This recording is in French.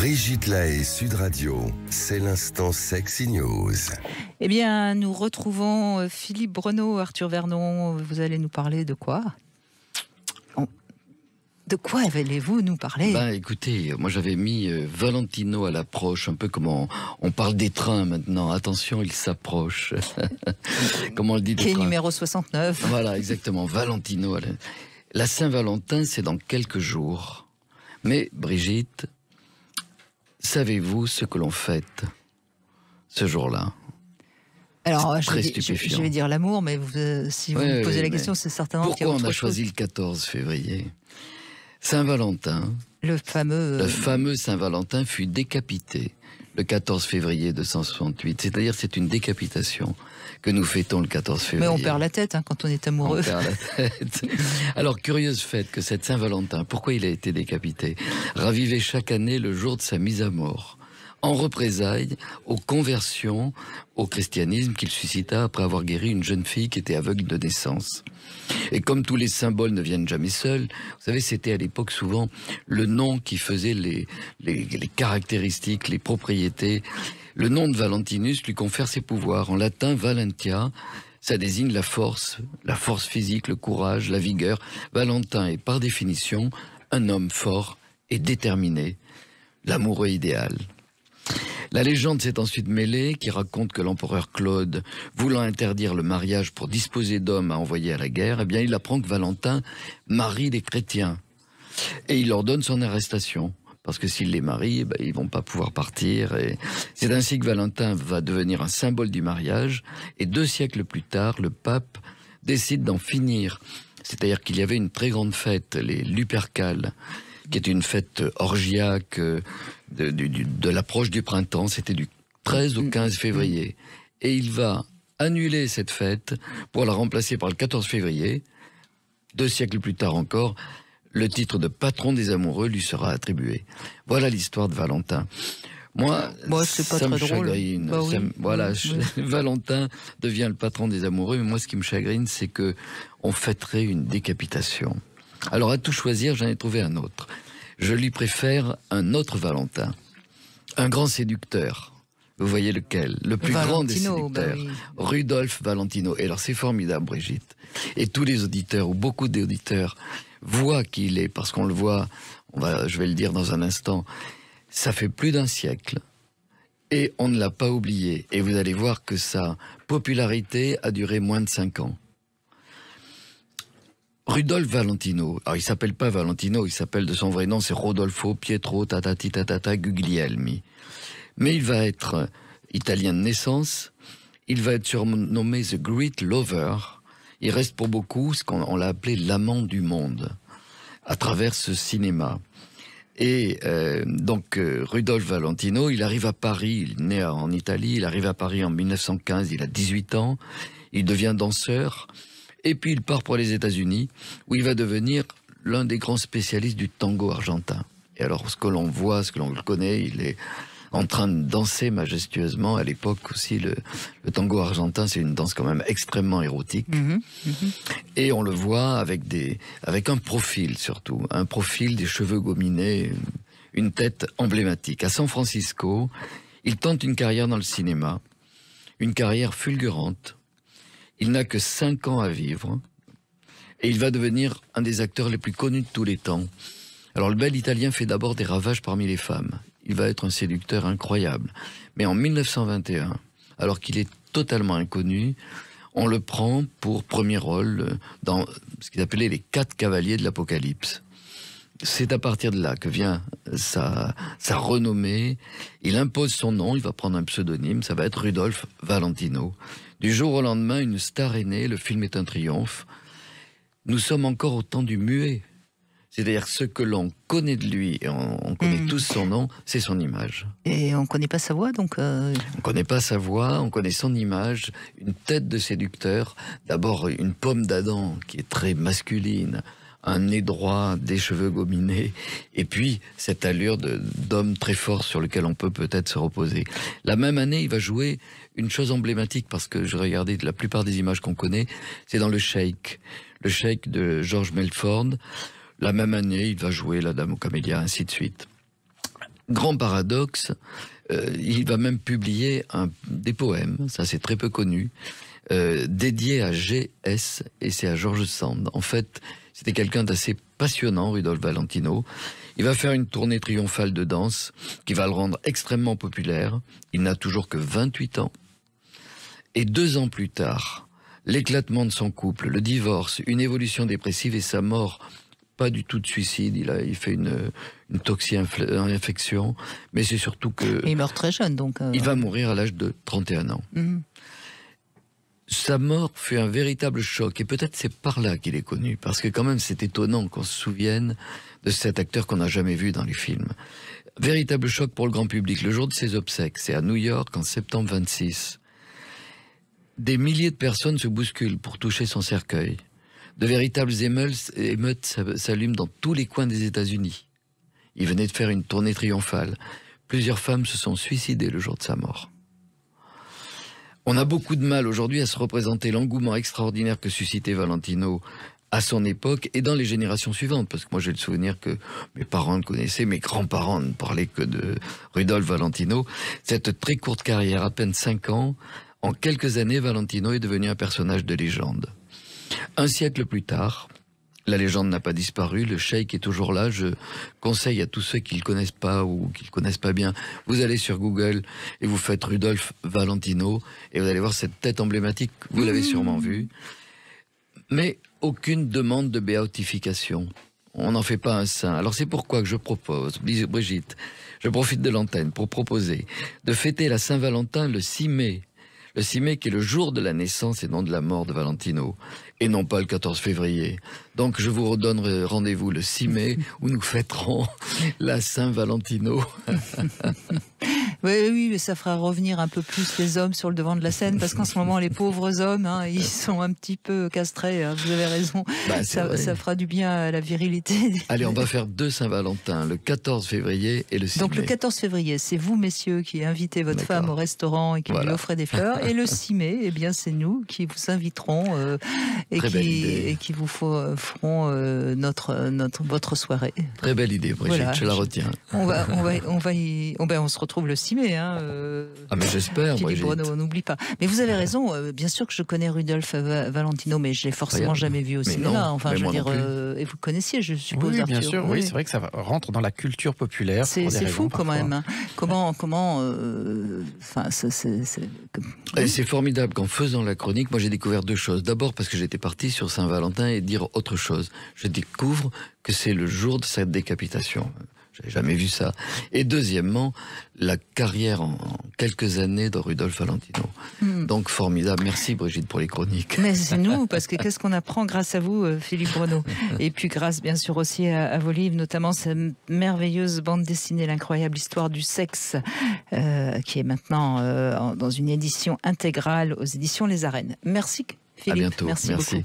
Brigitte Lahaie, Sud Radio, c'est l'instant Sexy News. Eh bien, nous retrouvons Philippe Bruneau, Arthur Vernon. Vous allez nous parler de quoi ? De quoi allez-vous nous parler ? Écoutez, moi j'avais mis Valentino à l'approche, un peu comme on parle des trains maintenant. Attention, il s'approche. Comment on le dit des trains ? Quai numéro 69. Voilà, exactement. Valentino. La Saint-Valentin, c'est dans quelques jours. Mais Brigitte, savez-vous ce que l'on fête ce jour-là ? Alors, je vais dire l'amour, mais si vous me posez la question, c'est certainement qu'il y a autre chose. Pourquoi on a choisi le 14 février ? Saint-Valentin, le fameux Saint-Valentin fut décapité le 14 février 268. C'est-à-dire c'est une décapitation que nous fêtons le 14 février. Mais on perd la tête quand on est amoureux. On perd la tête. Alors, curieuse fête que cette Saint-Valentin, pourquoi il a été décapité ? Ravivait chaque année le jour de sa mise à mort, en représailles aux conversions au christianisme qu'il suscita après avoir guéri une jeune fille qui était aveugle de naissance. Et comme tous les symboles ne viennent jamais seuls, vous savez, c'était à l'époque souvent le nom qui faisait les caractéristiques, les propriétés. Le nom de Valentinus lui confère ses pouvoirs. En latin, Valentia, ça désigne la force physique, le courage, la vigueur. Valentin est par définition un homme fort et déterminé, l'amoureux idéal. La légende s'est ensuite mêlée, qui raconte que l'empereur Claude, voulant interdire le mariage pour disposer d'hommes à envoyer à la guerre, eh bien il apprend que Valentin marie les chrétiens. Et il ordonne son arrestation, parce que s'il les marie, ils vont pas pouvoir partir. Et c'est ainsi que Valentin va devenir un symbole du mariage, et 2 siècles plus tard, le pape décide d'en finir. C'est-à-dire qu'il y avait une très grande fête, les Lupercales, qui est une fête orgiaque de l'approche du printemps. C'était du 13 au 15 février. Et il va annuler cette fête pour la remplacer par le 14 février. 2 siècles plus tard encore, le titre de patron des amoureux lui sera attribué. Voilà l'histoire de Valentin. Moi, c'est pas ça très me drôle. chagrine. Valentin devient le patron des amoureux, mais moi, ce qui me chagrine, c'est que on fêterait une décapitation. Alors, à tout choisir, j'en ai trouvé un autre. Je lui préfère un autre Valentin. Un grand séducteur. Vous voyez lequel ? Le plus grand des séducteurs. Rudolf Valentino. Et alors, c'est formidable, Brigitte. Et tous les auditeurs, ou beaucoup d'auditeurs, voient qui il est, parce qu'on le voit, je vais le dire dans un instant, ça fait plus d'1 siècle. Et on ne l'a pas oublié. Et vous allez voir que sa popularité a duré moins de 5 ans. Rudolf Valentino, alors il s'appelle pas Valentino, il s'appelle de son vrai nom, c'est Rodolfo Pietro Tatati Tatata Guglielmi. Mais il va être italien de naissance, il va être surnommé The Great Lover, il reste pour beaucoup ce qu'on l'a appelé l'amant du monde, à travers ce cinéma. Et donc Rudolf Valentino, il arrive à Paris, il est né en Italie, il arrive à Paris en 1915, il a 18 ans, il devient danseur. Et puis il part pour les États-Unis, où il va devenir l'un des grands spécialistes du tango argentin. Et alors, ce que l'on voit, ce que l'on le connaît, il est en train de danser majestueusement. À l'époque aussi, le tango argentin, c'est une danse quand même extrêmement érotique. Et on le voit avec un profil surtout, un profil, des cheveux gominés, une tête emblématique. À San Francisco, il tente une carrière dans le cinéma, une carrière fulgurante. Il n'a que 5 ans à vivre et il va devenir un des acteurs les plus connus de tous les temps. Alors le bel Italien fait d'abord des ravages parmi les femmes. Il va être un séducteur incroyable. Mais en 1921, alors qu'il est totalement inconnu, on le prend pour premier rôle dans ce qu'il appelait les 4 cavaliers de l'Apocalypse. C'est à partir de là que vient sa renommée. Il impose son nom, il va prendre un pseudonyme, ça va être Rudolf Valentino. Du jour au lendemain, une star est née, le film est un triomphe. Nous sommes encore au temps du muet. C'est-à-dire ce que l'on connaît de lui, et on connaît tous son nom, c'est son image. Et on ne connaît pas sa voix, donc... On ne connaît pas sa voix, on connaît son image, une tête de séducteur. D'abord, une pomme d'Adam qui est très masculine, un nez droit, des cheveux gominés, et puis cette allure d'homme très fort sur lequel on peut peut-être se reposer. La même année, il va jouer une chose emblématique, parce que je regardais la plupart des images qu'on connaît, c'est dans le Sheik de George Melford. La même année, il va jouer La Dame aux Camélias, ainsi de suite. Grand paradoxe, il va même publier des poèmes, ça c'est très peu connu, dédiés à G.S. et c'est à George Sand. En fait, c'était quelqu'un d'assez passionnant, Rudolph Valentino. Il va faire une tournée triomphale de danse qui va le rendre extrêmement populaire. Il n'a toujours que 28 ans. Et 2 ans plus tard, l'éclatement de son couple, le divorce, une évolution dépressive et sa mort, pas du tout de suicide, il fait une toxi-infection, mais c'est surtout que... Et il meurt très jeune, donc... Il va mourir à l'âge de 31 ans. Mhm. Sa mort fut un véritable choc, et peut-être c'est par là qu'il est connu, parce que quand même c'est étonnant qu'on se souvienne de cet acteur qu'on n'a jamais vu dans les films. Véritable choc pour le grand public. Le jour de ses obsèques, c'est à New York en septembre 26. Des milliers de personnes se bousculent pour toucher son cercueil. De véritables émeutes s'allument dans tous les coins des États-Unis. Il venait de faire une tournée triomphale. Plusieurs femmes se sont suicidées le jour de sa mort. On a beaucoup de mal aujourd'hui à se représenter l'engouement extraordinaire que suscitait Valentino à son époque et dans les générations suivantes, parce que moi j'ai le souvenir que mes parents le connaissaient, mes grands-parents ne parlaient que de Rudolph Valentino. Cette très courte carrière, à peine 5 ans, en quelques années, Valentino est devenu un personnage de légende. Un siècle plus tard, la légende n'a pas disparu, le cheikh est toujours là. Je conseille à tous ceux qui ne le connaissent pas ou qui ne le connaissent pas bien, vous allez sur Google et vous faites Rudolph Valentino et vous allez voir cette tête emblématique, vous l'avez sûrement vue. Mais aucune demande de béatification. On n'en fait pas un saint. Alors c'est pourquoi que je propose, Brigitte, je profite de l'antenne pour proposer de fêter la Saint-Valentin le 6 mai. Le 6 mai qui est le jour de la naissance et non de la mort de Valentino. Et non pas le 14 février. Donc je vous redonnerai rendez-vous le 6 mai où nous fêterons la Saint-Valentino. Oui, mais ça fera revenir un peu plus les hommes sur le devant de la scène, parce qu'en ce moment, les pauvres hommes, ils sont un petit peu castrés, hein, vous avez raison. Ça fera du bien à la virilité. Allez, on va faire 2 Saint-Valentin, le 14 février et le 6 mai. Donc le 14 février, c'est vous, messieurs, qui invitez votre femme au restaurant et qui lui offrez des fleurs. Et le 6 mai, eh bien, c'est nous qui vous inviterons et qui vous feront votre soirée. Très belle idée, Brigitte, je la retiens. On se retrouve le 6 mai. Ah mais j'espère, Philippe Bruno, n'oublie pas. Mais vous avez raison, bien sûr que je connais Rudolph Valentino, mais je l'ai forcément jamais vu au cinéma. Enfin, je veux dire, et vous le connaissiez, je suppose, oui, Arthur. Bien sûr, oui, c'est vrai que ça rentre dans la culture populaire. C'est fou quand même. Hein. C'est formidable qu'en faisant la chronique, moi j'ai découvert 2 choses. D'abord parce que j'étais parti sur Saint-Valentin et dire autre chose. Je découvre que c'est le jour de sa décapitation. J'avais jamais vu ça. Et deuxièmement, la carrière en quelques années de Rudolph Valentino. Donc formidable. Merci Brigitte pour les chroniques. Mais c'est nous, parce que qu'est-ce qu'on apprend grâce à vous, Philippe Bruno. Et puis grâce bien sûr aussi à vos livres, notamment cette merveilleuse bande dessinée, L'incroyable histoire du sexe, qui est maintenant dans une édition intégrale aux éditions Les Arènes. Merci Philippe. À bientôt. Merci beaucoup.